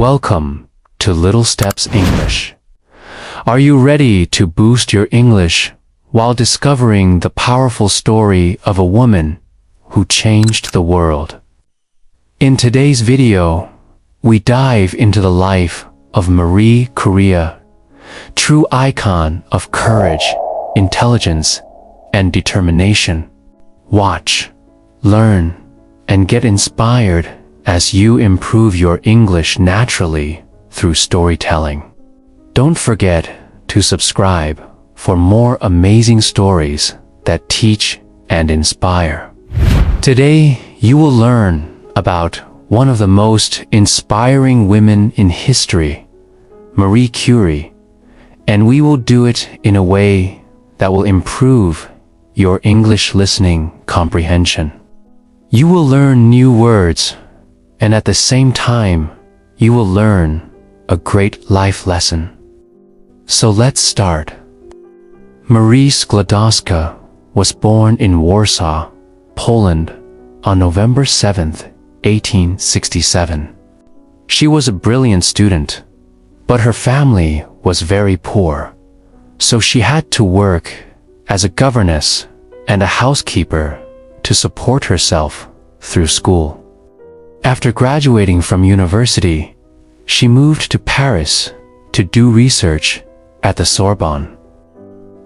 Welcome to Little Steps English. Are you ready to boost your English while discovering the powerful story of a woman who changed the world? In today's video, we dive into the life of Marie Curie, true icon of courage, intelligence, and determination. Watch, learn, and get inspired as you improve your English naturally through storytelling. Don't forget to subscribe for more amazing stories that teach and inspire. Today, you will learn about one of the most inspiring women in history, Marie Curie, and we will do it in a way that will improve your English listening comprehension. You will learn new words, and at the same time, you will learn a great life lesson. So let's start. Marie Sklodowska was born in Warsaw, Poland, on November 7th, 1867. She was a brilliant student, but her family was very poor, so she had to work as a governess and a housekeeper to support herself through school. After graduating from university, she moved to Paris to do research at the Sorbonne.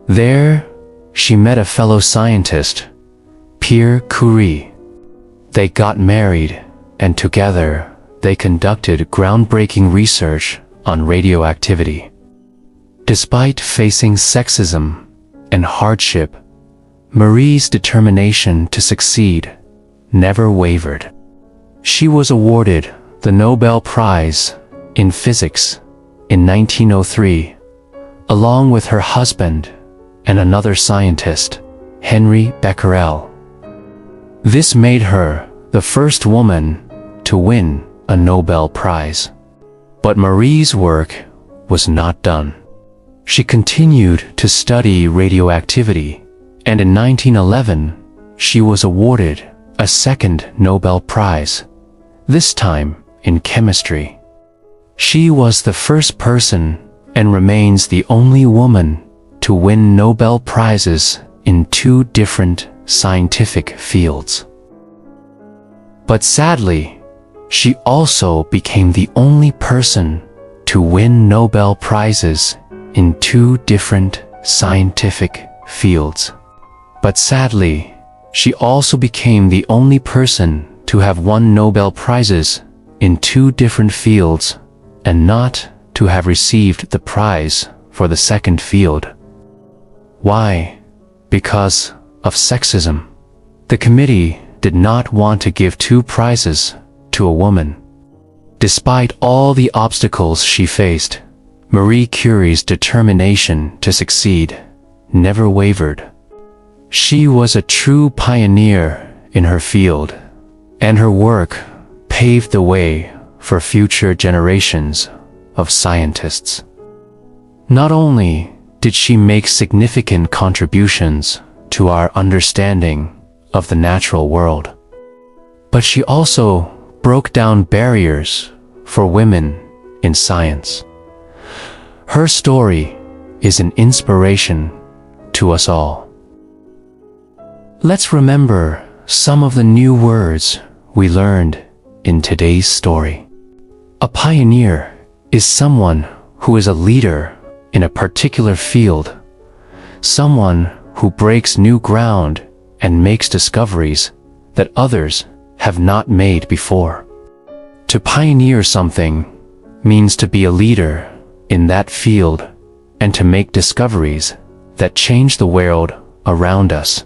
There, she met a fellow scientist, Marie Curie. They got married, and together they conducted groundbreaking research on radioactivity. Despite facing sexism and hardship, Marie's determination to succeed never wavered. She was awarded the Nobel Prize in Physics in 1903, along with her husband and another scientist, Henry Becquerel. This made her the first woman to win a Nobel Prize. But Marie's work was not done. She continued to study radioactivity, and in 1911, she was awarded a second Nobel Prize, this time in chemistry. She was the first person and remains the only woman to win Nobel Prizes in two different scientific fields. But sadly, she also became the only person to win Nobel Prizes in two different scientific fields. But sadly, she also became the only person to have won Nobel Prizes in two different fields and not to have received the prize for the second field. Why? Because of sexism. The committee did not want to give two prizes to a woman. Despite all the obstacles she faced, Marie Curie's determination to succeed never wavered. She was a true pioneer in her field, and her work paved the way for future generations of scientists. Not only did she make significant contributions to our understanding of the natural world, but she also broke down barriers for women in science. Her story is an inspiration to us all. Let's remember some of the new words we learned in today's story. A pioneer is someone who is a leader in a particular field, someone who breaks new ground and makes discoveries that others have not made before. To pioneer something means to be a leader in that field and to make discoveries that change the world around us.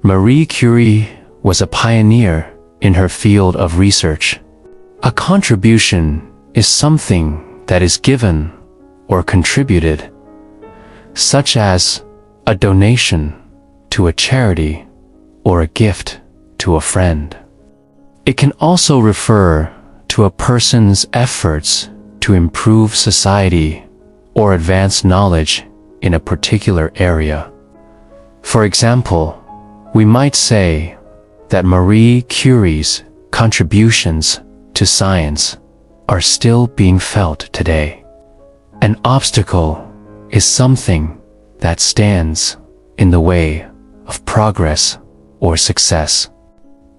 Marie Curie was a pioneer in her field of research. A contribution is something that is given or contributed, such as a donation to a charity or a gift to a friend. It can also refer to a person's efforts to improve society or advance knowledge in a particular area. For example, we might say that Marie Curie's contributions to science are still being felt today. An obstacle is something that stands in the way of progress or success.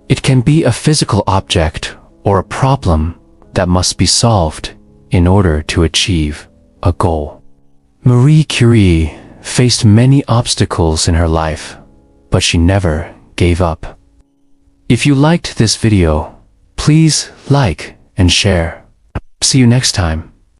It can be a physical object or a problem that must be solved in order to achieve a goal. Marie Curie faced many obstacles in her life, but she never gave up. If you liked this video, please like and share. See you next time.